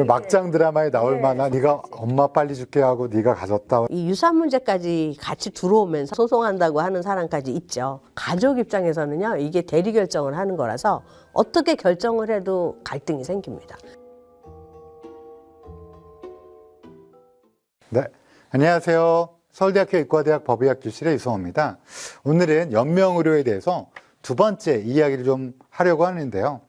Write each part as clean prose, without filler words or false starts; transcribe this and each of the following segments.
막장 드라마에 나올 만한 네가 엄마 빨리 죽게 하고 네가 가졌다. 이 유산 문제까지 같이 들어오면서 소송한다고 하는 사람까지 있죠. 가족 입장에서는요, 이게 대리 결정을 하는 거라서 어떻게 결정을 해도 갈등이 생깁니다. 네, 안녕하세요. 서울대학교 의과대학 법의학 교실의 유성호입니다. 오늘은 연명의료에 대해서 두 번째 이야기를 좀 하려고 하는데요.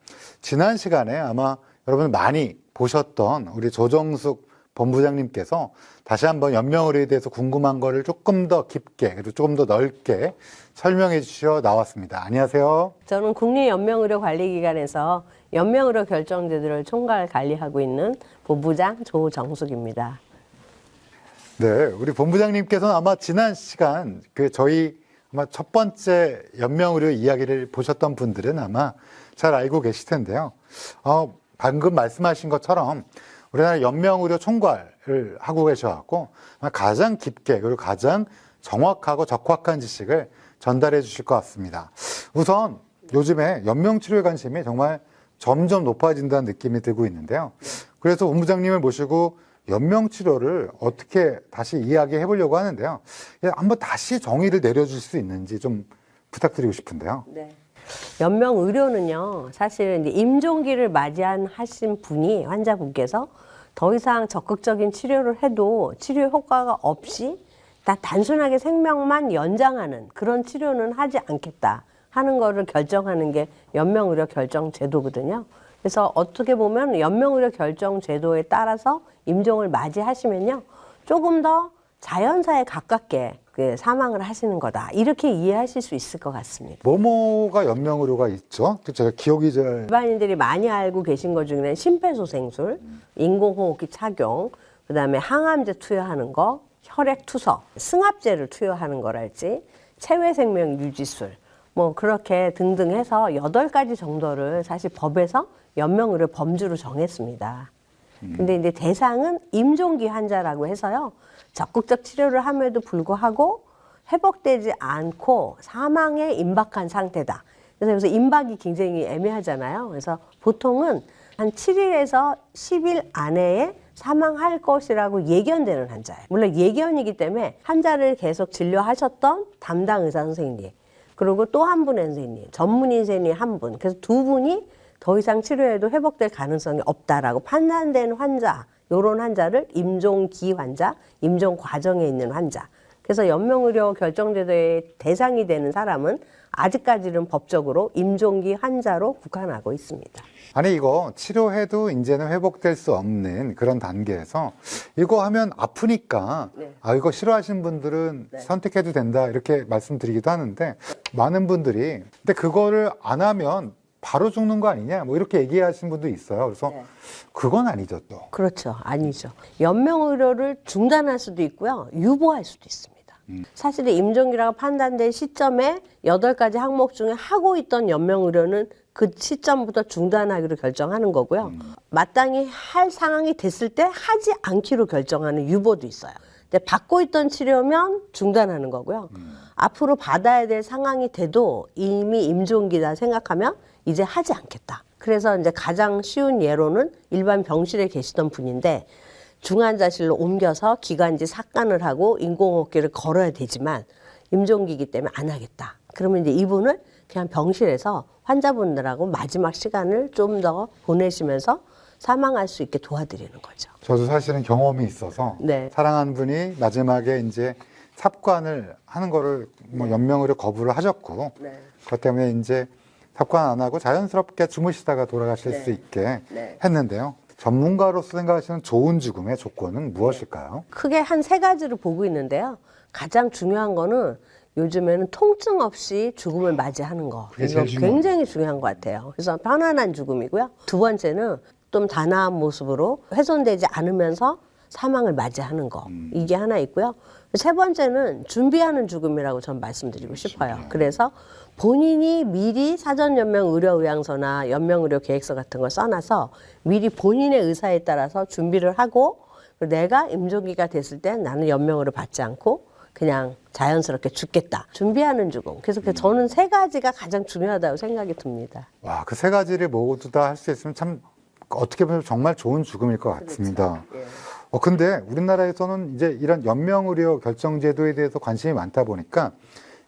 지난 시간에 아마 여러분 많이 보셨던 우리 조정숙 본부장님께서 다시 한번 연명의료에 대해서 궁금한 거를 조금 더 깊게 그리고 조금 더 넓게 설명해 주시러 나왔습니다. 안녕하세요. 저는 국립연명의료관리기관에서 연명의료 결정제도를 총괄 관리하고 있는 본부장 조정숙입니다. 네, 우리 본부장님께서는 아마 지난 시간 저희 아마 첫 번째 연명의료 이야기를 보셨던 분들은 아마 잘 알고 계실 텐데요. 방금 말씀하신 것처럼 우리나라 연명의료 총괄을 하고 계셔갖고 가장 깊게 그리고 가장 정확하고 적확한 지식을 전달해 주실 것 같습니다. 우선 요즘에 연명치료에 관심이 정말 점점 높아진다는 느낌이 들고 있는데요. 그래서 본부장님을 모시고 연명치료를 어떻게 다시 이야기해 보려고 하는데요. 한번 다시 정의를 내려줄 수 있는지 좀 부탁드리고 싶은데요. 네. 연명의료는요, 사실 이제 임종기를 하신 분이 환자분께서 더 이상 적극적인 치료를 해도 치료 효과가 없이 단순하게 생명만 연장하는 그런 치료는 하지 않겠다 하는 거를 결정하는 게 연명의료 결정제도거든요. 그래서 어떻게 보면 연명의료 결정제도에 따라서 임종을 맞이하시면요, 조금 더 자연사에 가깝게 사망을 하시는 거다. 이렇게 이해하실 수 있을 것 같습니다. 뭐뭐가 연명의료가 있죠? 제가 기억이 잘... 일반인들이 많이 알고 계신 것 중에는 심폐소생술, 인공호흡기 착용, 그다음에 항암제 투여하는 거, 혈액투석, 승합제를 투여하는 거랄지, 체외생명유지술, 뭐 그렇게 등등 해서 8가지 정도를 사실 법에서 연명의료 범주로 정했습니다. 근데 이제 대상은 임종기 환자라고 해서요, 적극적 치료를 함에도 불구하고 회복되지 않고 사망에 임박한 상태다. 그래서 임박이 굉장히 애매하잖아요. 그래서 보통은 한 7일에서 10일 안에 사망할 것이라고 예견되는 환자예요. 물론 예견이기 때문에 환자를 계속 진료하셨던 담당 의사 선생님, 그리고 또 한 분의 선생님, 전문의 선생님 한 분, 그래서 두 분이 더 이상 치료해도 회복될 가능성이 없다라고 판단된 환자, 이런 환자를 임종기 환자, 임종 과정에 있는 환자. 그래서 연명의료 결정제도의 대상이 되는 사람은 아직까지는 법적으로 임종기 환자로 국한하고 있습니다. 아니 이거 치료해도 이제는 회복될 수 없는 그런 단계에서 이거 하면 아프니까 네. 이거 싫어하시는 분들은 네. 선택해도 된다 이렇게 말씀드리기도 하는데 많은 분들이 근데 그거를 안 하면 바로 죽는 거 아니냐 뭐 이렇게 얘기하시는 분도 있어요. 그래서 네. 그건 아니죠 또. 그렇죠. 아니죠. 연명의료를 중단할 수도 있고요, 유보할 수도 있습니다. 사실 임종기라고 판단된 시점에 8가지 항목 중에 하고 있던 연명의료는 그 시점부터 중단하기로 결정하는 거고요. 마땅히 할 상황이 됐을 때 하지 않기로 결정하는 유보도 있어요. 근데 받고 있던 치료면 중단하는 거고요. 앞으로 받아야 될 상황이 돼도 이미 임종기다 생각하면 이제 하지 않겠다. 그래서 이제 가장 쉬운 예로는 일반 병실에 계시던 분인데 중환자실로 옮겨서 기관지 삭간을 하고 인공호흡기를 걸어야 되지만 임종기이기 때문에 안 하겠다. 그러면 이제 이분을 그냥 병실에서 환자분들하고 마지막 시간을 좀 더 보내시면서 사망할 수 있게 도와드리는 거죠. 저도 사실은 경험이 있어서 네. 사랑하는 분이 마지막에 이제 삽관을 하는 거를 뭐 연명의료 거부를 하셨고 네. 그것 때문에 이제 삽관 안 하고 자연스럽게 주무시다가 돌아가실 네. 수 있게 네. 했는데요. 전문가로서 생각하시는 좋은 죽음의 조건은 무엇일까요? 크게 한 3가지를 보고 있는데요. 가장 중요한 거는 요즘에는 통증 없이 죽음을 맞이하는 거. 그게 이거 제일 중요한 굉장히 중요한 것 같아요. 그래서 편안한 죽음이고요. 두 번째는 좀 단아한 모습으로 훼손되지 않으면서 사망을 맞이하는 거. 이게 하나 있고요. 세 번째는 준비하는 죽음이라고 전 말씀드리고 싶어요. 그래서 본인이 미리 사전 연명 의료 의향서나 연명 의료 계획서 같은 걸 써놔서 미리 본인의 의사에 따라서 준비를 하고 내가 임종기가 됐을 때 나는 연명으로 받지 않고 그냥 자연스럽게 죽겠다. 준비하는 죽음. 그래서 저는 3가지가 가장 중요하다고 생각이 듭니다. 와, 그 3가지를 모두 다 할 수 있으면 참 어떻게 보면 정말 좋은 죽음일 것 같습니다. 예. 근데 우리나라에서는 이제 이런 연명의료 결정제도에 대해서 관심이 많다 보니까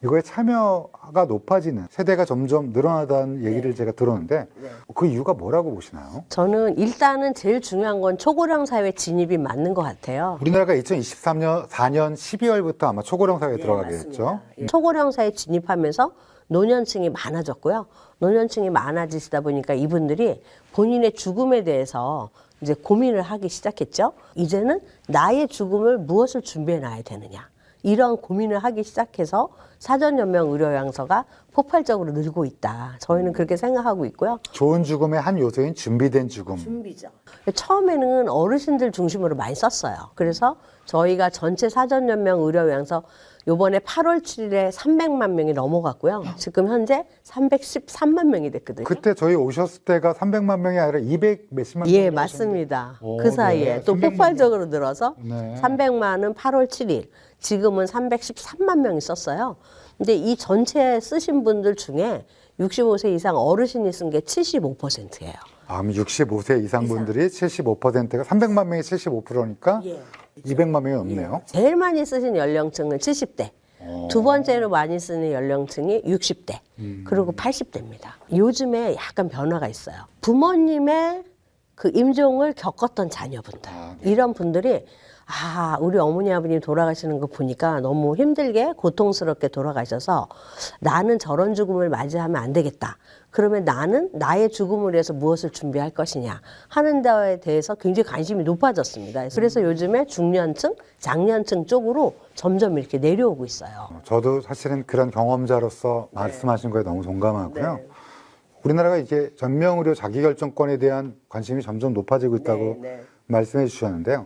이거에 참여가 높아지는 세대가 점점 늘어나다는 얘기를 제가 들었는데 그 이유가 뭐라고 보시나요? 저는 일단은 제일 중요한 건 초고령 사회 진입이 맞는 것 같아요. 우리나라가 2023년 4년 12월부터 아마 초고령 사회에 들어가게 됐죠. 초고령 사회에 진입하면서 노년층이 많아졌고요. 노년층이 많아지시다 보니까 이분들이 본인의 죽음에 대해서 이제 고민을 하기 시작했죠. 이제는 나의 죽음을 무엇을 준비해 놔야 되느냐. 이런 고민을 하기 시작해서 사전연명 의료요양서가 폭발적으로 늘고 있다. 저희는 그렇게 생각하고 있고요. 좋은 죽음의 한 요소인 준비된 죽음. 준비죠. 처음에는 어르신들 중심으로 많이 썼어요. 그래서 저희가 전체 사전연명 의료요양서 요번에 8월 7일에 300만 명이 넘어갔고요. 지금 현재 313만 명이 됐거든요. 그때 저희 오셨을 때가 300만 명이 아니라 200 몇십만 명. 예, 맞습니다. 오, 그 사이에 네. 또 300만 폭발적으로 늘어서 네. 300만은 8월 7일, 지금은 313만 명이 썼어요. 근데 이 전체 쓰신 분들 중에 65세 이상 어르신이 쓴 게 75%예요. 65세 이상 분들이 75%가 300만 명이 75%니까 예. 200만 명이 넘네요. 제일 많이 쓰신 연령층은 70대. 두 번째로 많이 쓰는 연령층이 60대. 그리고 80대입니다. 요즘에 약간 변화가 있어요. 부모님의 그 임종을 겪었던 자녀분들. 이런 분들이 우리 어머니 아버님 돌아가시는 거 보니까 너무 힘들게 고통스럽게 돌아가셔서 나는 저런 죽음을 맞이하면 안 되겠다. 그러면 나는 나의 죽음을 위해서 무엇을 준비할 것이냐 하는 데에 대해서 굉장히 관심이 높아졌습니다. 그래서 요즘에 중년층, 장년층 쪽으로 점점 이렇게 내려오고 있어요. 저도 사실은 그런 경험자로서 말씀하신 거에 너무 동감하고요. 네. 우리나라가 이제 전명의료 자기결정권에 대한 관심이 점점 높아지고 있다고 말씀해 주셨는데요.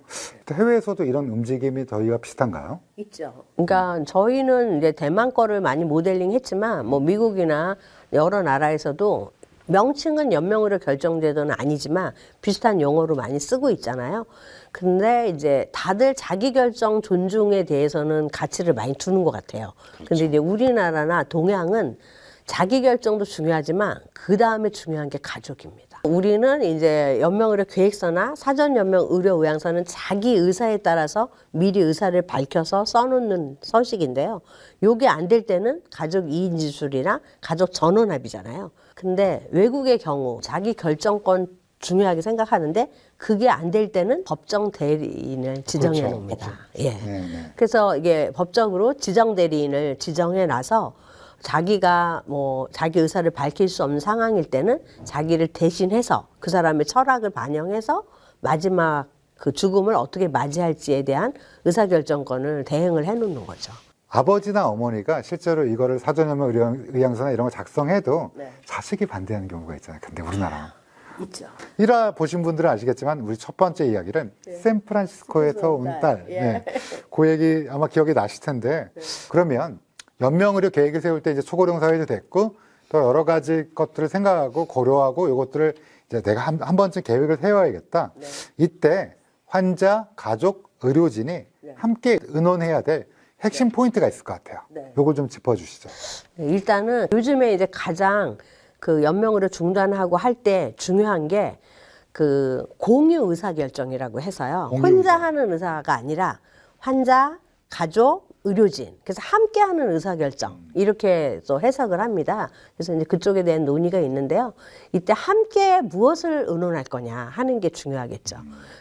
해외에서도 이런 움직임이 저희가 비슷한가요? 있죠. 그러니까 저희는 이제 대만 거를 많이 모델링 했지만 뭐 미국이나 여러 나라에서도 명칭은 연명의료 결정제도는 아니지만 비슷한 용어로 많이 쓰고 있잖아요. 근데 이제 다들 자기결정 존중에 대해서는 가치를 많이 두는 것 같아요. 근데 이제 우리나라나 동양은 자기결정도 중요하지만 그 다음에 중요한 게 가족입니다. 우리는 이제 연명의료 계획서나 사전연명 의료의향서는 자기 의사에 따라서 미리 의사를 밝혀서 써놓는 서식인데요. 요게 안 될 때는 가족 이인지술이나 가족 전원합의잖아요. 근데 외국의 경우 자기 결정권 중요하게 생각하는데 그게 안 될 때는 법정 대리인을 지정해 그렇죠. 놓습니다. 예. 네네. 그래서 이게 법적으로 지정 대리인을 지정해 놔서 자기가 뭐 자기 의사를 밝힐 수 없는 상황일 때는 자기를 대신해서 그 사람의 철학을 반영해서 마지막 그 죽음을 어떻게 맞이할지에 대한 의사결정권을 대행을 해놓는 거죠. 아버지나 어머니가 실제로 이거를 사전연명 의향서나 이런 거 작성해도 네. 자식이 반대하는 경우가 있잖아요. 근데 우리나라. 있죠. 일화 보신 분들은 아시겠지만 우리 첫 번째 이야기는 샌프란시스코에서 온 딸. 예. 그 얘기 아마 기억이 나실 텐데 그러면 연명의료 계획을 세울 때 이제 초고령 사회도 됐고 또 여러 가지 것들을 생각하고 고려하고 이것들을 이제 내가 한 번쯤 계획을 세워야겠다. 이때 환자, 가족, 의료진이 함께 의논해야 될 핵심 포인트가 있을 것 같아요. 요걸 좀 짚어주시죠. 네, 일단은 요즘에 이제 가장 그 연명의료 중단하고 할 때 중요한 게 그 공유 의사결정이라고 해서요. 공유 혼자 의사. 하는 의사가 아니라 환자, 가족, 의료진. 그래서 함께 하는 의사결정. 이렇게 또 해석을 합니다. 그래서 이제 그쪽에 대한 논의가 있는데요. 이때 함께 무엇을 의논할 거냐 하는 게 중요하겠죠.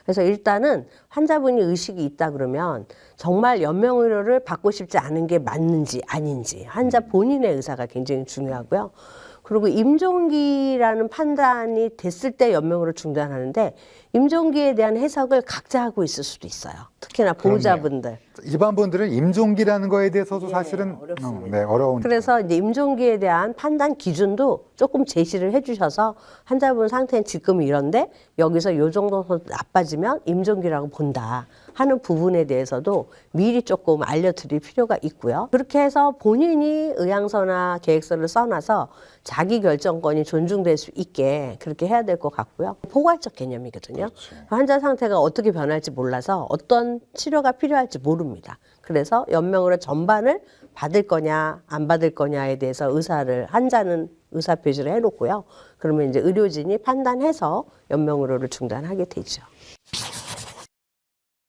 그래서 일단은 환자분이 의식이 있다 그러면 정말 연명의료를 받고 싶지 않은 게 맞는지 아닌지 환자 본인의 의사가 굉장히 중요하고요. 그리고 임종기라는 판단이 됐을 때 연명으로 중단하는데 임종기에 대한 해석을 각자 하고 있을 수도 있어요. 특히나 보호자분들. 일반 분들은 임종기라는 거에 대해서도 사실은 어려운. 그래서 이제 임종기에 대한 판단 기준도 조금 제시를 해주셔서 환자분 상태는 지금 이런데 여기서 요 정도 나빠지면 임종기라고 본다 하는 부분에 대해서도 미리 조금 알려드릴 필요가 있고요. 그렇게 해서 본인이 의향서나 계획서를 써놔서 자기 결정권이 존중될 수 있게 그렇게 해야 될 것 같고요. 포괄적 개념이거든요. 환자 상태가 어떻게 변할지 몰라서 어떤 치료가 필요할지 모릅니다. 그래서 연명으로 전반을 받을 거냐 안 받을 거냐에 대해서 의사를 환자는 의사 표시를 해놓고요. 그러면 이제 의료진이 판단해서 연명의료를 중단하게 되죠.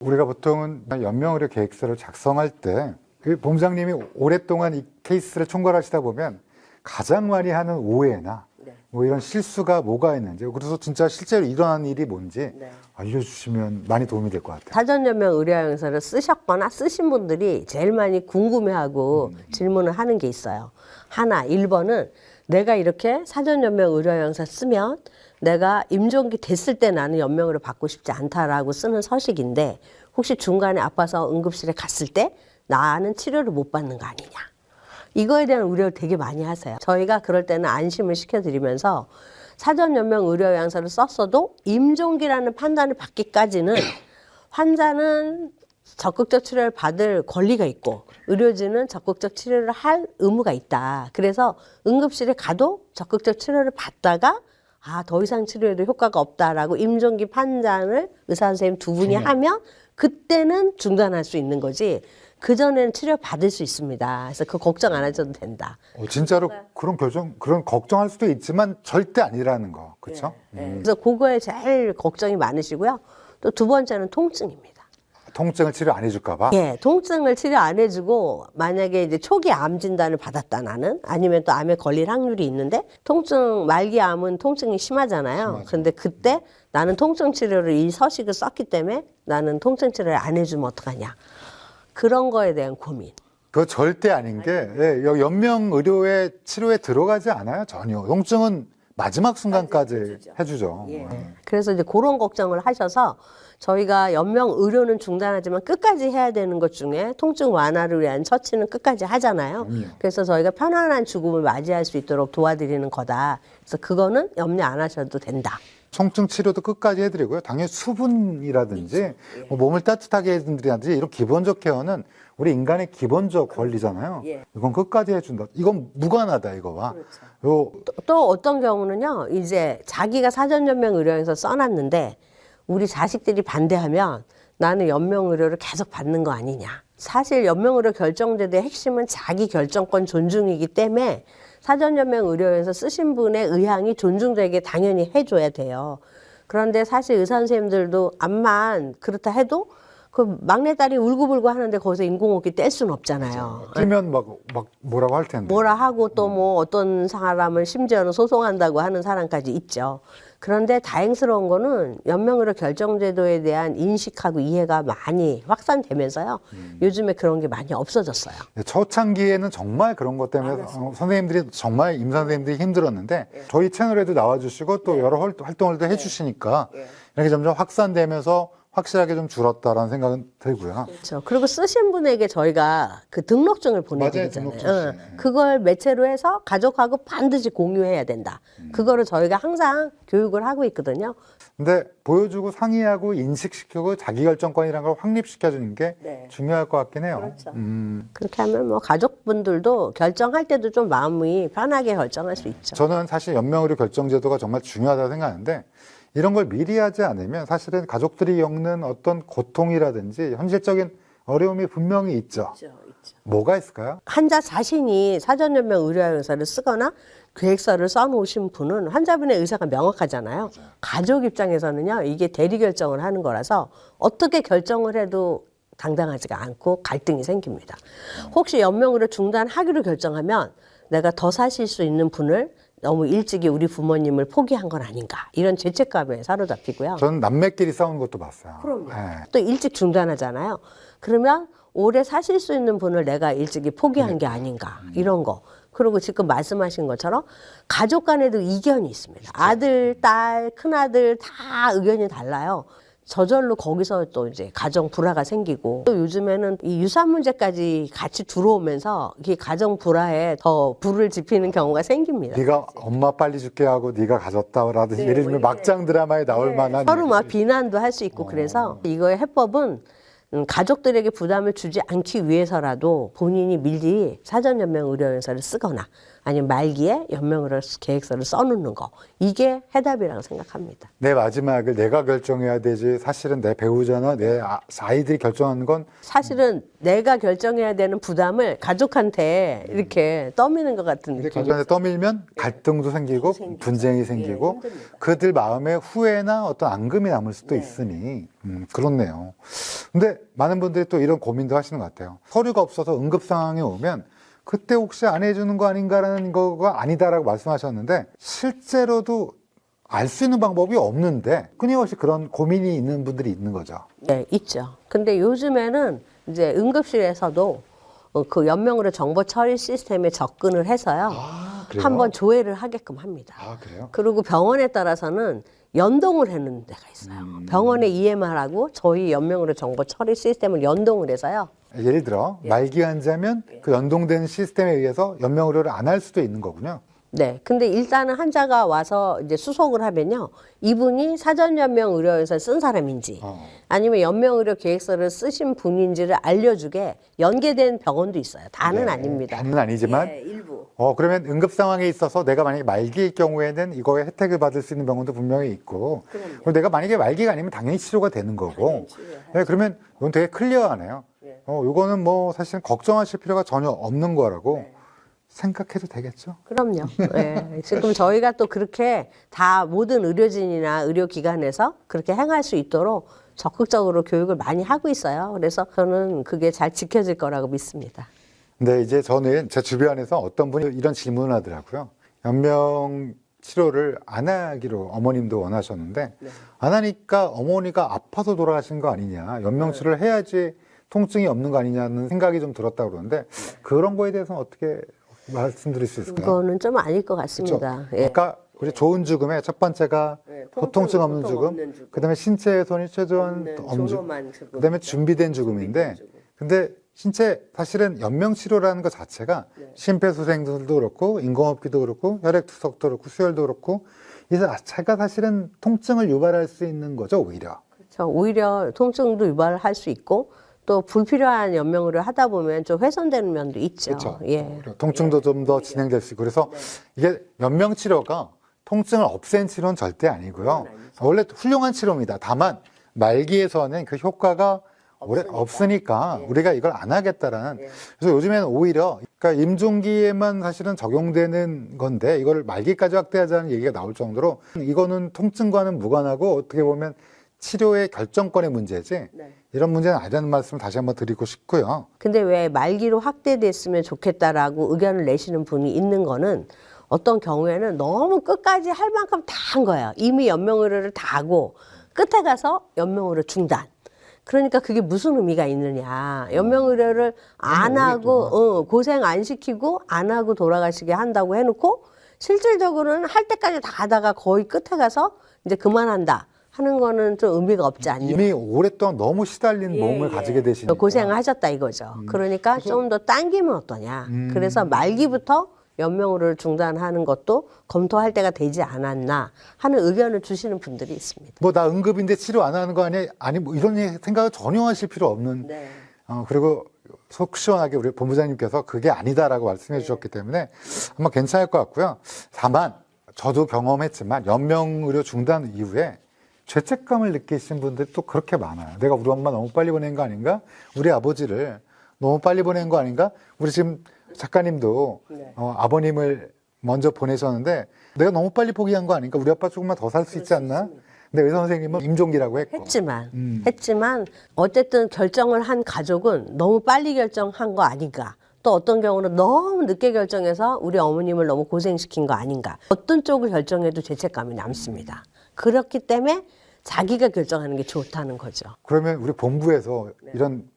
우리가 보통은 연명의료 계획서를 작성할 때 본부장님이 오랫동안 이 케이스를 총괄하시다 보면 가장 많이 하는 오해나 뭐 이런 실수가 뭐가 있는지, 그래서 진짜 실제로 일어난 일이 뭔지 알려주시면 많이 도움이 될 것 같아요. 사전연명 의료영양서를 쓰셨거나 쓰신 분들이 제일 많이 궁금해하고 질문을 하는 게 있어요. 하나, 1번은 내가 이렇게 사전연명 의료영양서 쓰면 내가 임종기 됐을 때 나는 연명으로 받고 싶지 않다라고 쓰는 서식인데, 혹시 중간에 아파서 응급실에 갔을 때 나는 치료를 못 받는 거 아니냐. 이거에 대한 우려를 되게 많이 하세요. 저희가 그럴 때는 안심을 시켜드리면서 사전연명 의료영양서를 썼어도 임종기라는 판단을 받기까지는 환자는 적극적 치료를 받을 권리가 있고 의료진은 적극적 치료를 할 의무가 있다. 그래서 응급실에 가도 적극적 치료를 받다가 더 이상 치료해도 효과가 없다라고 임종기 판단을 의사 선생님 두 분이 하면 그때는 중단할 수 있는 거지. 그전에는 치료 받을 수 있습니다. 그래서 그 걱정 안 하셔도 된다. 진짜로 그런 걱정할 수도 있지만 절대 아니라는 거, 그렇죠? 그래서 그거에 제일 걱정이 많으시고요. 또 두 번째는 통증입니다. 통증을 치료 안 해줄까 봐? 예, 통증을 치료 안 해주고 만약에 이제 초기 암 진단을 받았다 나는, 아니면 또 암에 걸릴 확률이 있는데 말기 암은 통증이 심하잖아요. 그런데 그때 나는 통증 치료를 이 서식을 썼기 때문에 나는 통증 치료를 안 해주면 어떡하냐. 그런 거에 대한 고민. 그거 절대 아닌 게 연명 의료의 치료에 들어가지 않아요, 전혀. 통증은 마지막 순간까지 해주죠. 그래서 이제 그런 걱정을 하셔서 저희가 연명 의료는 중단하지만 끝까지 해야 되는 것 중에 통증 완화를 위한 처치는 끝까지 하잖아요. 그래서 저희가 편안한 죽음을 맞이할 수 있도록 도와드리는 거다. 그래서 그거는 염려 안 하셔도 된다. 통증 치료도 끝까지 해드리고요. 당연히 수분이라든지 뭐 몸을 따뜻하게 해드리든지 이런 기본적 케어는 우리 인간의 기본적 권리잖아요. 이건 끝까지 해준다. 이건 무관하다, 이거와. 또 어떤 경우는요, 이제 자기가 사전연명 의료에서 써놨는데 우리 자식들이 반대하면 나는 연명 의료를 계속 받는 거 아니냐. 사실 연명 의료 결정제도의 핵심은 자기 결정권 존중이기 때문에 사전연명 의료에서 쓰신 분의 의향이 존중되게 당연히 해줘야 돼요. 그런데 사실 의사 선생님들도 암만 그렇다 해도 그 막내딸이 울고불고 하는데 거기서 인공호흡기 뗄 수는 없잖아요. 뛰면 막 뭐라고 할 텐데. 뭐라 하고 또 뭐 어떤 사람을 심지어는 소송한다고 하는 사람까지 있죠. 그런데 다행스러운 거는 연명의료 결정제도에 대한 인식하고 이해가 많이 확산되면서요. 요즘에 그런 게 많이 없어졌어요. 초창기에는 정말 그런 것 때문에 선생님들이 정말 임상 선생님들이 힘들었는데 저희 채널에도 나와주시고 또 여러 활동을 또 해주시니까 이렇게 점점 확산되면서 확실하게 좀 줄었다라는 생각은 들고요. 그렇죠. 그리고 쓰신 분에게 저희가 그 등록증을 보내드리잖아요. 등록증. 그걸 매체로 해서 가족하고 반드시 공유해야 된다. 그거를 저희가 항상 교육을 하고 있거든요. 근데 보여주고 상의하고 인식시키고 자기결정권이라는 걸 확립시켜주는 게 중요할 것 같긴 해요. 그렇죠. 그렇게 하면 뭐 가족분들도 결정할 때도 좀 마음이 편하게 결정할 수 있죠. 저는 사실 연명의료 결정제도가 정말 중요하다고 생각하는데 이런 걸 미리 하지 않으면 사실은 가족들이 겪는 어떤 고통이라든지 현실적인 어려움이 분명히 있죠. 뭐가 있을까요? 환자 자신이 사전연명 의료영양서를 쓰거나 계획서를 써놓으신 분은 환자분의 의사가 명확하잖아요. 가족 입장에서는요, 이게 대리 결정을 하는 거라서 어떻게 결정을 해도 당당하지가 않고 갈등이 생깁니다. 혹시 연명의료 중단하기로 결정하면 내가 더 사실 수 있는 분을 너무 일찍이 우리 부모님을 포기한 건 아닌가, 이런 죄책감에 사로잡히고요. 저는 남매끼리 싸우는 것도 봤어요. 그럼요. 또 일찍 중단하잖아요. 그러면 오래 사실 수 있는 분을 내가 일찍이 포기한 게 아닌가, 이런 거. 그리고 지금 말씀하신 것처럼 가족 간에도 이견이 있습니다. 아들, 딸, 큰아들 다 의견이 달라요. 저절로 거기서 또 이제 가정 불화가 생기고, 또 요즘에는 이 유산 문제까지 같이 들어오면서 이게 가정 불화에 더 불을 지피는 경우가 생깁니다. 네가 엄마 빨리 죽게 하고 네가 가졌다라든지 예를 들면 막장 드라마에 나올 만한 서로 막 비난도 할 수 있고. 그래서 이거의 해법은 가족들에게 부담을 주지 않기 위해서라도 본인이 미리 사전연명의료연서를 쓰거나 아니면 말기에 연명의료 계획서를 써놓는 거, 이게 해답이라고 생각합니다. 내 마지막을 내가 결정해야 되지 사실은 내 배우자나 내 아이들이 결정하는 건 사실은 내가 결정해야 되는 부담을 가족한테 이렇게 떠미는 것 같은 느낌. 가족한테 떠밀면 갈등도 생기고 분쟁이 생기고 그들 마음에 후회나 어떤 앙금이 남을 수도 있으니 그렇네요. 근데 많은 분들이 또 이런 고민도 하시는 것 같아요. 서류가 없어서 응급 상황이 오면 그때 혹시 안 해주는 거 아닌가라는 거가 아니다라고 말씀하셨는데 실제로도 알 수 있는 방법이 없는데 끊임없이 그런 고민이 있는 분들이 있는 거죠. 네, 있죠. 근데 요즘에는 이제 응급실에서도 그 연명의료 정보 처리 시스템에 접근을 해서요. 그래요? 한번 조회를 하게끔 합니다. 그래요? 그리고 병원에 따라서는 연동을 하는 데가 있어요. 병원의 EMR하고 저희 연명의료 정보 처리 시스템을 연동을 해서요. 예를 들어 말기 환자면 그 연동된 시스템에 의해서 연명의료를 안 할 수도 있는 거군요. 네. 근데 일단은 환자가 와서 이제 수속을 하면요. 이분이 사전연명의료에서 쓴 사람인지 아니면 연명의료 계획서를 쓰신 분인지를 알려주게 연계된 병원도 있어요. 다는 아닙니다. 다는 아니지만 예, 일부. 그러면 응급 상황에 있어서 내가 만약에 말기일 경우에는 이거에 혜택을 받을 수 있는 병원도 분명히 있고 그리고 내가 만약에 말기가 아니면 당연히 치료가 되는 거고 네, 그러면 이건 되게 클리어하네요. 이거는 뭐 사실 걱정하실 필요가 전혀 없는 거라고 생각해도 되겠죠? 그럼요. 예. 지금 저희가 또 그렇게 다 모든 의료진이나 의료기관에서 그렇게 행할 수 있도록 적극적으로 교육을 많이 하고 있어요. 그래서 저는 그게 잘 지켜질 거라고 믿습니다. 근데 이제 저는 제 주변에서 어떤 분이 이런 질문을 하더라고요. 연명 치료를 안 하기로 어머님도 원하셨는데 안 하니까 어머니가 아파서 돌아가신 거 아니냐. 연명 치료를 해야지 통증이 없는 거 아니냐는 생각이 좀 들었다고 그러는데 그런 거에 대해서는 어떻게 말씀드릴 수 있을까요? 그거는 좀 아닐 것 같습니다. 예. 그러니까 우리 좋은 죽음의 첫 번째가 통증 없는 죽음, 그다음에 신체의 손이 최소한 없는 죽음, 그다음에 준비된 죽음인데 근데 신체 사실은 연명 치료라는 것 자체가 심폐소생술도 그렇고 인공호흡기도 그렇고 혈액투석도 그렇고 수혈도 그렇고 이 자체가 사실은 통증을 유발할 수 있는 거죠 오히려. 그렇죠. 오히려 통증도 유발할 수 있고 또 불필요한 연명을 하다 보면 좀 훼손되는 면도 있죠. 그렇죠. 예. 통증도 좀 더 진행될 수 있고 그래서 이게 연명 치료가 통증을 없앤 치료는 절대 아니고요. 원래 훌륭한 치료입니다. 다만 말기에서는 그 효과가 없으니까 우리가 이걸 안 하겠다라는. 그래서 요즘에는 오히려 그러니까 임종기에만 사실은 적용되는 건데 이걸 말기까지 확대하자는 얘기가 나올 정도로 이거는 통증과는 무관하고 어떻게 보면 치료의 결정권의 문제지 이런 문제는 아니라는 말씀을 다시 한번 드리고 싶고요. 근데 왜 말기로 확대됐으면 좋겠다라고 의견을 내시는 분이 있는 거는 어떤 경우에는 너무 끝까지 할 만큼 다 한 거예요. 이미 연명의료를 다 하고 끝에 가서 연명의료 중단. 그러니까 그게 무슨 의미가 있느냐. 연명의료를 안 하고 고생 안 시키고 안 하고 돌아가시게 한다고 해놓고 실질적으로는 할 때까지 다 하다가 거의 끝에 가서 이제 그만한다 하는 거는 좀 의미가 없지 않냐. 이미 오랫동안 너무 시달린 몸을 가지게 되시니까. 고생을 하셨다 이거죠. 그러니까 좀 더 당기면 어떠냐. 그래서 말기부터 연명의료를 중단하는 것도 검토할 때가 되지 않았나 하는 의견을 주시는 분들이 있습니다. 뭐 나 응급인데 치료 안 하는 거 아니야? 아니 뭐 이런 생각을 전혀 하실 필요 없는. 그리고 속 시원하게 우리 본부장님께서 그게 아니다라고 말씀해 주셨기 때문에 아마 괜찮을 것 같고요. 다만 저도 경험했지만 연명의료 중단 이후에 죄책감을 느끼신 분들이 또 그렇게 많아요. 내가 우리 엄마 너무 빨리 보낸 거 아닌가? 우리 아버지를 너무 빨리 보낸 거 아닌가? 우리 지금 작가님도 아버님을 먼저 보내셨는데 내가 너무 빨리 포기한 거 아닌가? 우리 아빠 조금만 더 살 수 있지 않나? 근데 의사 선생님은 임종기라고 했고. 했지만 어쨌든 결정을 한 가족은 너무 빨리 결정한 거 아닌가? 또 어떤 경우는 너무 늦게 결정해서 우리 어머님을 너무 고생시킨 거 아닌가? 어떤 쪽을 결정해도 죄책감이 남습니다. 그렇기 때문에 자기가 결정하는 게 좋다는 거죠. 그러면 우리 본부에서 이런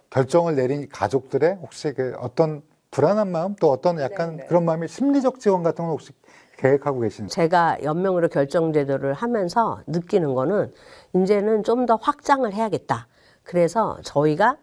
결정을 내린 가족들의 혹시 그 어떤 불안한 마음 또 어떤 약간 그런 마음의 심리적 지원 같은 건 혹시 계획하고 계신가요? 제가 연명의료 결정 제도를 하면서 느끼는 거는 이제는 좀 더 확장을 해야겠다. 그래서 저희가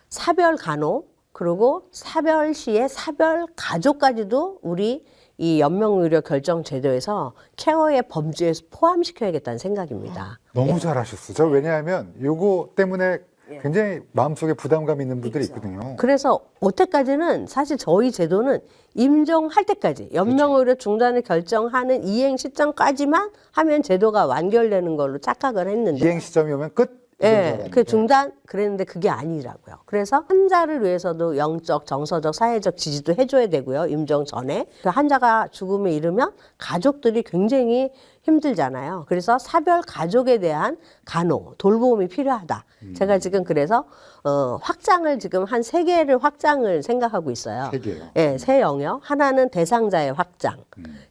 사별 간호 그리고 사별 시에 사별 가족까지도 우리 이 연명의료 결정 제도에서 케어의 범주에 포함시켜야겠다는 생각입니다. 너무 잘하셨어요. 저 왜냐하면 요거 때문에 굉장히 마음속에 부담감 있는 분들이 있거든요. 그래서 여태까지는 사실 저희 제도는 임종할 때까지 연명의료 중단을 결정하는 이행 시점까지만 하면 제도가 완결되는 걸로 착각을 했는데 이행 시점이 오면 끝. 예, 그 중단 그랬는데 그게 아니라고요. 그래서 환자를 위해서도 영적, 정서적, 사회적 지지도 해줘야 되고요. 임종 전에 그 환자가 죽음에 이르면 가족들이 굉장히 힘들잖아요. 그래서 사별 가족에 대한 간호, 돌봄이 필요하다. 제가 지금 그래서 확장을 지금 한 3개를 확장을 생각하고 있어요. 3개요? 예, 세 영역. 하나는 대상자의 확장.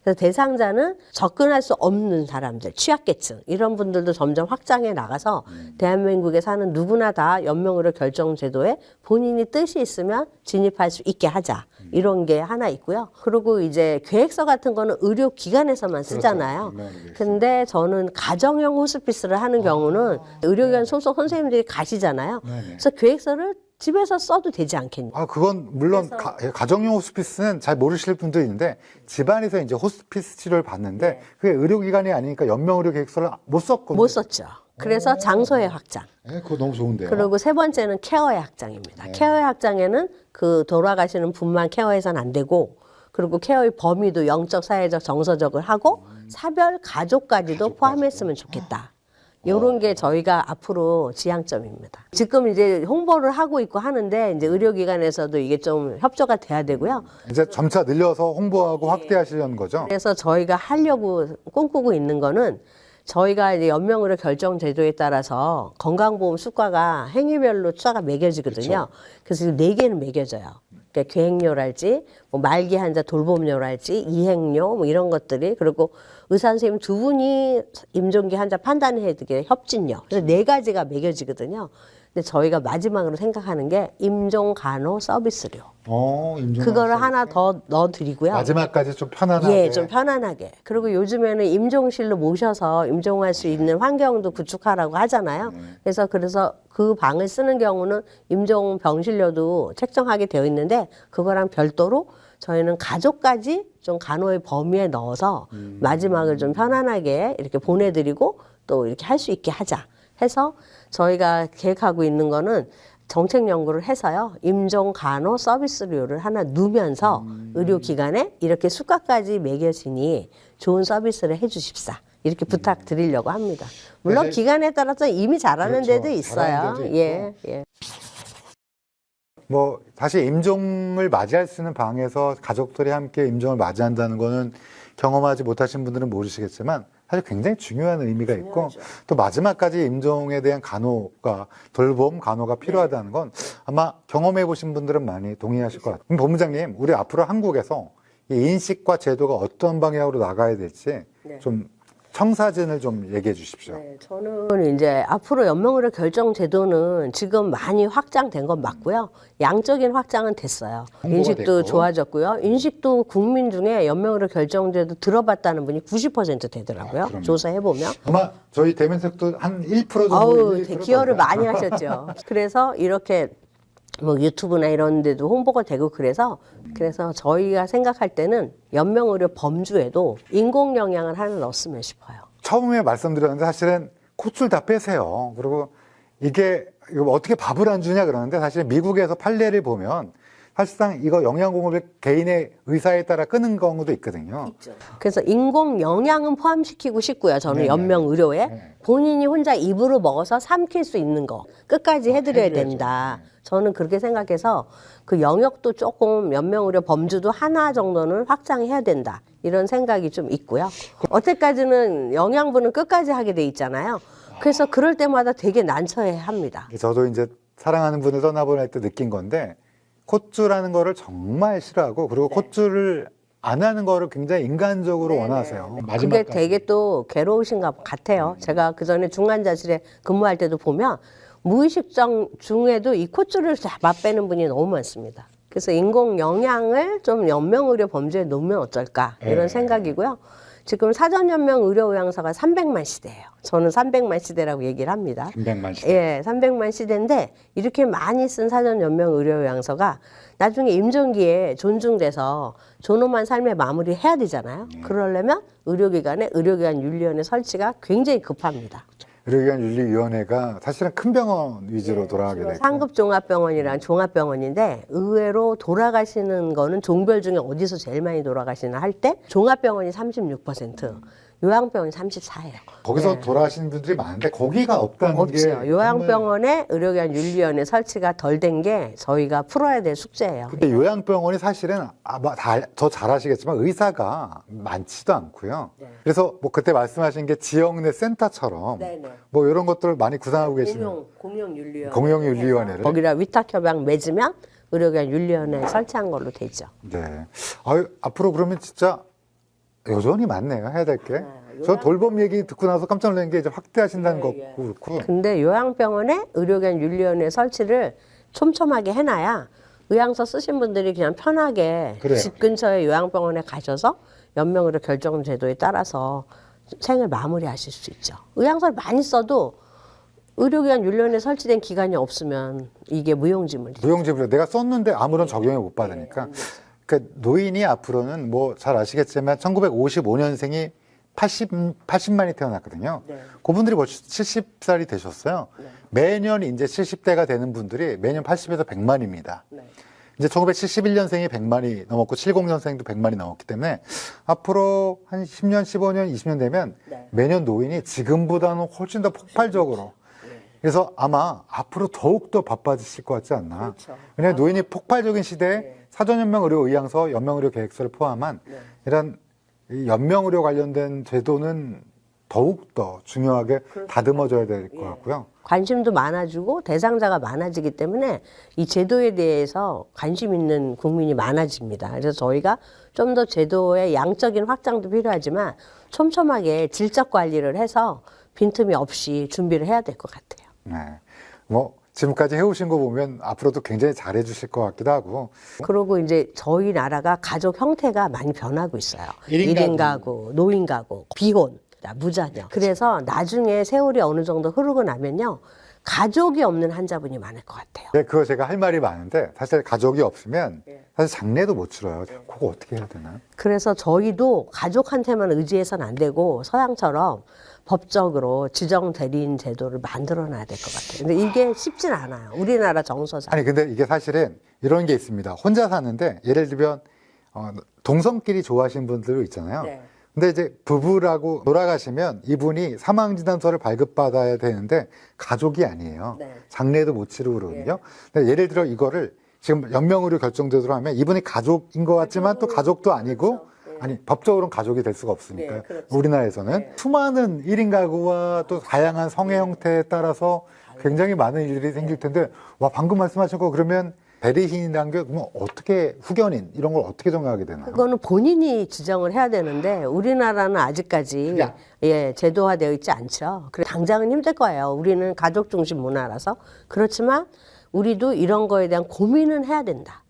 그래서 대상자는 접근할 수 없는 사람들, 취약계층 이런 분들도 점점 확장해 나가서 대한민국에 사는 누구나 다 연명의료 결정제도에 본인이 뜻이 있으면 진입할 수 있게 하자. 이런 게 하나 있고요. 그리고 이제 계획서 같은 거는 의료기관에서만 쓰잖아요. 근데 저는 가정형 호스피스를 하는 경우는 의료기관 소속 선생님들이 가시잖아요. 그래서 계획서를 집에서 써도 되지 않겠냐. 아, 그건 물론 가정용 호스피스는 잘 모르실 분도 있는데 집안에서 이제 호스피스 치료를 받는데 그게 의료기관이 아니니까 연명의료 계획서를 못 썼거든요. 못 썼죠. 그래서 장소의 확장. 네, 그거 너무 좋은데요. 그리고 3번째는 케어의 확장입니다. 케어의 확장에는 그 돌아가시는 분만 케어해서는 안 되고 그리고 케어의 범위도 영적, 사회적, 정서적을 하고 사별 가족까지도 포함했으면 좋겠다. 이런 게 저희가 앞으로 지향점입니다. 지금 이제 홍보를 하고 있고 하는데 이제 의료기관에서도 이게 좀 협조가 돼야 되고요. 이제 점차 늘려서 홍보하고 확대하시려는 거죠? 그래서 저희가 하려고 꿈꾸고 있는 거는 저희가 이제 연명의료 결정 제도에 따라서 건강보험 수가가 행위별로 수가가 매겨지거든요. 그래서 지금 4개는 매겨져요. 그러니까 계획료랄지, 뭐 말기 환자 돌봄료랄지, 이행료 뭐 이런 것들이 그리고 의사 선생님 2분이 임종기 환자 판단해야 되게 협진료. 그래서 4가지가 매겨지거든요. 근데 저희가 마지막으로 생각하는 게 임종 간호 서비스료. 그거를 하나 더 넣어드리고요. 마지막까지 좀 편안하게. 예, 좀 편안하게. 그리고 요즘에는 임종실로 모셔서 임종할 수 있는 환경도 구축하라고 하잖아요. 그래서 그 방을 쓰는 경우는 임종 병실료도 책정하게 되어 있는데 그거랑 별도로 저희는 가족까지 좀 간호의 범위에 넣어서 마지막을 좀 편안하게 이렇게 보내드리고 또 이렇게 할 수 있게 하자 해서 저희가 계획하고 있는 거는 정책 연구를 해서요. 임종 간호 서비스료를 하나 누면서 의료기관에 이렇게 수가까지 매겨지니 좋은 서비스를 해 주십사. 이렇게 부탁드리려고 합니다. 물론 네. 기관에 따라서 이미 잘하는 그렇죠. 데도 있어요. 잘하는 데도 예, 예. 뭐 사실 임종을 맞이할 수 있는 방에서 가족들이 함께 임종을 맞이한다는 거는 경험하지 못하신 분들은 모르시겠지만 사실 굉장히 중요한 의미가 있고 또 마지막까지 임종에 대한 간호가 돌봄 간호가 필요하다는 건 아마 경험해 보신 분들은 많이 동의하실 것 같아요. 그럼 본부장님, 우리 앞으로 한국에서 이 인식과 제도가 어떤 방향으로 나가야 될지 좀 청사진을 좀 얘기해 주십시오. 네, 저는 이제 앞으로 연명의료 결정 제도는 지금 많이 확장된 건 맞고요. 양적인 확장은 됐어요. 인식도 됐고. 좋아졌고요. 인식도 국민 중에 연명의료 결정 제도 들어봤다는 분이 90% 되더라고요. 그럼요. 조사해보면. 아마 저희 대면색도 한 1% 정도. 어우, 1% 기여를 정도. 많이 하셨죠. 그래서 이렇게 뭐 유튜브나 이런 데도 홍보가 되고 그래서 저희가 생각할 때는 연명의료 범주에도 인공 영양을 하나 넣었으면 싶어요. 처음에 말씀드렸는데 사실은 콧줄 다 빼세요. 그리고 이거 어떻게 밥을 안 주냐 그러는데 사실 미국에서 판례를 보면 사실상 이거 영양공급을 개인의 의사에 따라 끄는 경우도 있거든요. 그래서 인공 영양은 포함시키고 싶고요. 저는 네, 연명 의료에 네. 본인이 혼자 입으로 먹어서 삼킬 수 있는 거 끝까지 해드려야 해드려야죠. 된다. 저는 그렇게 생각해서 그 영역도 조금 연명 의료 범주도 하나 정도는 확장해야 된다. 이런 생각이 좀 있고요. 어때까지는 영양분은 끝까지 하게 돼 있잖아요. 그래서 그럴 때마다 되게 난처해 합니다. 저도 이제 사랑하는 분을 떠나보낼 때 느낀 건데 콧줄하는 거를 정말 싫어하고 그리고 콧줄을 안 하는 거를 굉장히 인간적으로 원하세요. 그게 되게 또 괴로우신 것 같아요. 제가 그 전에 중환자실에 근무할 때도 보면 무의식적 중에도 이 콧줄을 다 맛빼는 분이 너무 많습니다. 그래서 인공 영양을 좀 연명의료 범주에 놓으면 어떨까 이런 생각이고요. 지금 사전연명 의료의학서가 300만 시대예요. 저는 300만 시대라고 얘기를 합니다. 300만 시대. 예, 300만 시대인데 이렇게 많이 쓴 사전연명 의료의학서가 나중에 임종기에 존중돼서 존엄한 삶의 마무리 해야 되잖아요. 그러려면 의료기관 윤리위원회 설치가 굉장히 급합니다. 의료기관윤리위원회가 사실은 큰 병원 위주로 돌아가게 되고 상급 종합병원이랑 종합병원인데 의외로 돌아가시는 거는 종별 중에 어디서 제일 많이 돌아가시나 할 때 종합병원이 36%, 요양병원이 34예요. 거기서 돌아가시는 분들이 많은데 거기가 없다는 게 없죠. 요양병원에 의료기관 윤리위원회 설치가 덜 된 게 저희가 풀어야 될 숙제예요. 근데 요양병원이 사실은 더 잘 아시겠지만 의사가 많지도 않고요. 네. 그래서 뭐 그때 말씀하신 게 지역 내 센터처럼 네네. 뭐 이런 것들을 많이 구상하고 계시는 공영윤리위원회. 공영윤리위원회를 거기랑 위탁협약 맺으면 의료기관 윤리위원회 설치한 걸로 되죠. 네. 앞으로 그러면 진짜 여전히 많네요. 해야 될 게. 저 요양- 돌봄 얘기 듣고 나서 깜짝 놀란 게 이제 확대하신다는 예, 예. 것도 그렇고. 근데 요양병원에 의료기관 윤리위원회 설치를 촘촘하게 해놔야 의향서 쓰신 분들이 그냥 편하게 그래요. 집 근처에 요양병원에 가셔서 연명의료 결정 제도에 따라서 생을 마무리하실 수 있죠. 의향서를 많이 써도 의료기관 윤리위원회 설치된 기간이 없으면 이게 무용지물이죠. 무용지물로 내가 썼는데 아무런 적용을 못 받으니까. 그러니까 노인이 앞으로는 뭐 잘 아시겠지만 1955년생이 80만이 태어났거든요. 네. 그분들이 벌써 70살이 되셨어요. 매년 이제 70대가 되는 분들이 매년 80에서 100만입니다. 네. 이제 1971년생이 100만이 넘었고 70년생도 100만이 넘었기 때문에 앞으로 한 10년, 15년, 20년 되면 네. 매년 노인이 지금보다는 훨씬 더 폭발적으로 그래서 아마 앞으로 더욱더 바빠지실 것 같지 않나. 그렇죠. 왜냐하면 노인이 폭발적인 시대에 사전연명의료의향서, 연명의료계획서를 포함한 이런 이 연명의료 관련된 제도는 더욱더 중요하게 다듬어져야 될 것 같고요. 관심도 많아지고 대상자가 많아지기 때문에 이 제도에 대해서 관심 있는 국민이 많아집니다. 그래서 저희가 좀 더 제도의 양적인 확장도 필요하지만 촘촘하게 질적 관리를 해서 빈틈이 없이 준비를 해야 될 것 같아요. 네. 뭐 지금까지 해오신 거 보면 앞으로도 굉장히 잘해 주실 것 같기도 하고. 그리고 이제 저희 나라가 가족 형태가 많이 변하고 있어요. 일인 1인 가구, 노인 가구, 비혼, 무자녀. 그래서 나중에 세월이 어느 정도 흐르고 나면요. 가족이 없는 환자분이 많을 것 같아요. 네, 그거 제가 할 말이 많은데 사실 가족이 없으면 사실 장례도 못 치러요. 그거 어떻게 해야 되나? 그래서 저희도 가족한테만 의지해서는 안 되고 서양처럼 법적으로 지정 대리인 제도를 만들어 놔야 될 것 같아요. 근데 이게 쉽진 않아요. 우리나라 정서상. 아니 근데 이게 사실은 이런 게 있습니다. 혼자 사는데 예를 들면 동성끼리 좋아하시는 분들 있잖아요. 네. 근데 이제 부부라고 돌아가시면 이분이 사망진단서를 발급받아야 되는데 가족이 아니에요. 네. 장례도 못 치르고 그러거든요. 근데 예를 들어 이거를 지금 연명의료 결정제도로 하면 이분이 가족인 것 같지만 또 가족도 아니고 아니 법적으로는 가족이 될 수가 없으니까 네, 그렇죠. 우리나라에서는 수많은 1인 가구와 또 다양한 성의 형태에 따라서 굉장히 많은 일들이 생길 텐데 와 방금 말씀하신 거 그러면 대리인이라는 게 그럼 어떻게 후견인 이런 걸 어떻게 정하게 되나요? 그거는 본인이 지정을 해야 되는데 우리나라는 아직까지 야. 제도화되어 있지 않죠. 그래 당장은 힘들 거예요. 우리는 가족 중심 문화라서. 그렇지만 우리도 이런 거에 대한 고민은 해야 된다.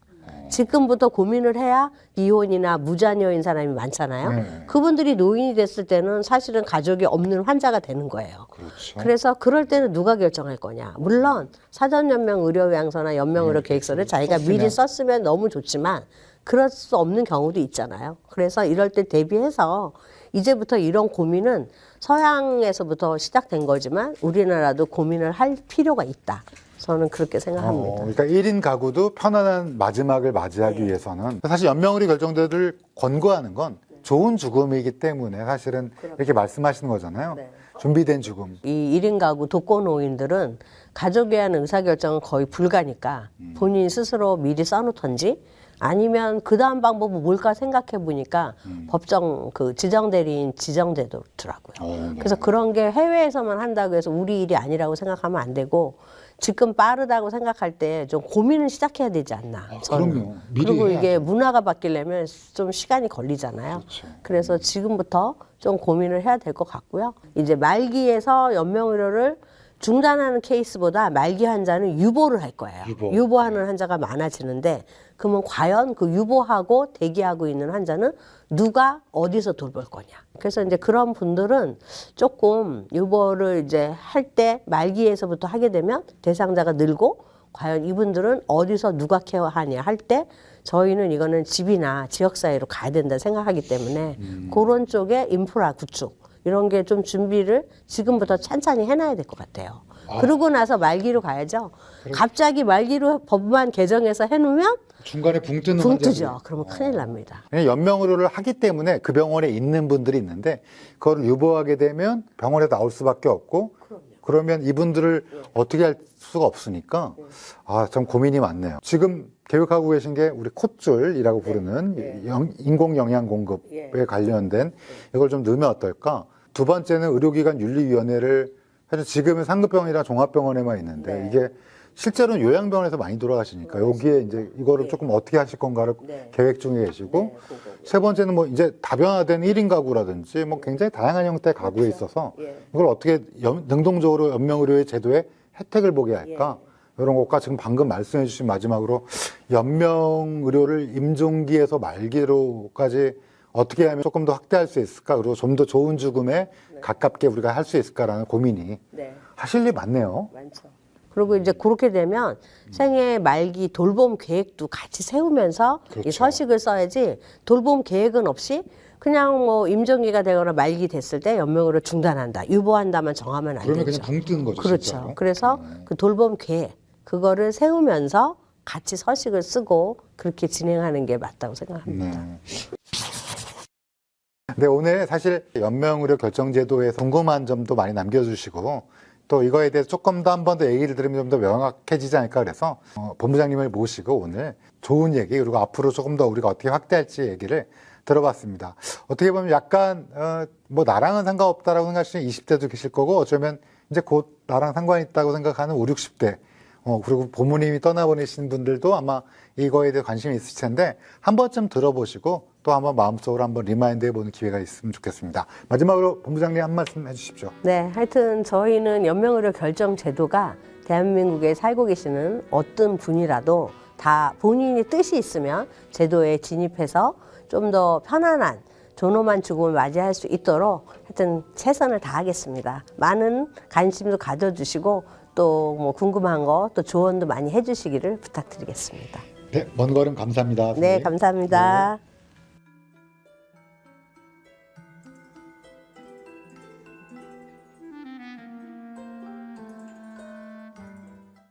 지금부터 고민을 해야 이혼이나 무자녀인 사람이 많잖아요. 네. 그분들이 노인이 됐을 때는 사실은 가족이 없는 환자가 되는 거예요. 그렇죠. 그래서 그럴 때는 누가 결정할 거냐. 물론 사전연명 의료요양서나 연명의료 계획서를 자기가 미리 썼으면 너무 좋지만 그럴 수 없는 경우도 있잖아요. 그래서 이럴 때 대비해서 이제부터 이런 고민은 서양에서부터 시작된 거지만 우리나라도 고민을 할 필요가 있다. 저는 그렇게 생각합니다. 그러니까 1인 가구도 편안한 마지막을 맞이하기 위해서는 사실 연명의료 결정제도를 권고하는 건 좋은 죽음이기 때문에 사실은 이렇게 말씀하시는 거잖아요. 네. 준비된 죽음. 이 1인 가구 독거노인들은 가족에 대한 의사결정은 거의 불가니까 본인 스스로 미리 써놓던지 아니면 그 다음 방법은 뭘까 생각해 보니까 법정 그 지정대리인 지정되더라고요. 그래서 그런 게 해외에서만 한다고 해서 우리 일이 아니라고 생각하면 안 되고 지금 빠르다고 생각할 때 좀 고민을 시작해야 되지 않나. 저는. 그럼요. 미리 그리고 해야죠. 이게 문화가 바뀌려면 좀 시간이 걸리잖아요. 그렇죠. 그래서 지금부터 좀 고민을 해야 될 것 같고요. 이제 말기에서 연명의료를 중단하는 케이스보다 말기 환자는 유보를 할 거예요. 유보하는 환자가 많아지는데 그러면 과연 그 유보하고 대기하고 있는 환자는 누가 어디서 돌볼 거냐. 그래서 이제 그런 분들은 조금 유보를 이제 할 때 말기에서부터 하게 되면 대상자가 늘고 과연 이분들은 어디서 누가 케어하냐 할 때 저희는 이거는 집이나 지역사회로 가야 된다 생각하기 때문에 그런 쪽에 인프라 구축 이런 게 좀 준비를 지금부터 찬찬히 해놔야 될 것 같아요. 그러고 나서 말기로 가야죠. 갑자기 말기로 법만 개정해서 해놓으면 중간에 붕 뜨는 붕 뜨죠. 그러면 큰일 납니다. 연명 의료를 하기 때문에 그 병원에 있는 분들이 있는데 그걸 유보하게 되면 병원에 나올 수밖에 없고 그러면 이분들을 어떻게 할 수가 없으니까 참 고민이 많네요. 지금 계획하고 계신 게 우리 콧줄이라고 부르는 인공 영양 공급에 관련된 이걸 좀 넣으면 어떨까? 두 번째는 의료기관 윤리위원회를 사실 지금은 상급병원이랑 종합병원에만 있는데 이게 실제로는 요양병원에서 많이 돌아가시니까 여기에 이제 이거를 조금 어떻게 하실 건가를 계획 중에 계시고 세 번째는 뭐 이제 다변화된 1인 가구라든지 뭐 굉장히 다양한 형태의 가구에 있어서 이걸 어떻게 능동적으로 연명의료의 제도에 혜택을 보게 할까 이런 것과 지금 방금 말씀해 주신 마지막으로 연명의료를 임종기에서 말기로까지 어떻게 하면 조금 더 확대할 수 있을까 그리고 좀 더 좋은 죽음에 가깝게 우리가 할 수 있을까라는 고민이 하실 일이 많네요. 많죠. 그리고 이제 그렇게 되면 생애 말기 돌봄 계획도 같이 세우면서 이 서식을 써야지 돌봄 계획은 없이 그냥 뭐 임종기가 되거나 말기 됐을 때 연명으로 중단한다, 유보한다만 정하면 안 그러면 되죠. 그냥 붕 뜨는 거죠. 그렇죠. 진짜로. 그래서 그 돌봄 계획 그거를 세우면서 같이 서식을 쓰고 그렇게 진행하는 게 맞다고 생각합니다. 네, 오늘 사실 연명의료 결정제도에서 궁금한 점도 많이 남겨주시고 또 이거에 대해서 조금 더 한 번 더 얘기를 들으면 좀 더 명확해지지 않을까 그래서 본부장님을 모시고 오늘 좋은 얘기 그리고 앞으로 조금 더 우리가 어떻게 확대할지 얘기를 들어봤습니다. 어떻게 보면 약간 뭐 나랑은 상관없다라고 생각하시는 20대도 계실 거고 어쩌면 이제 곧 나랑 상관이 있다고 생각하는 5, 60대 그리고 부모님이 떠나보내신 분들도 아마 이거에 대해 관심이 있을 텐데 한 번쯤 들어보시고 또 한번 마음속으로 한번 리마인드 해보는 기회가 있으면 좋겠습니다. 마지막으로 본부장님 한 말씀 해주십시오. 네, 하여튼 저희는 연명의료 결정 제도가 대한민국에 살고 계시는 어떤 분이라도 다 본인이 뜻이 있으면 제도에 진입해서 좀 더 편안한 존엄한 죽음을 맞이할 수 있도록 하여튼 최선을 다하겠습니다. 많은 관심도 가져주시고 또 뭐 궁금한 거 또 조언도 많이 해주시기를 부탁드리겠습니다. 네, 먼 걸음 감사합니다. 네, 감사합니다.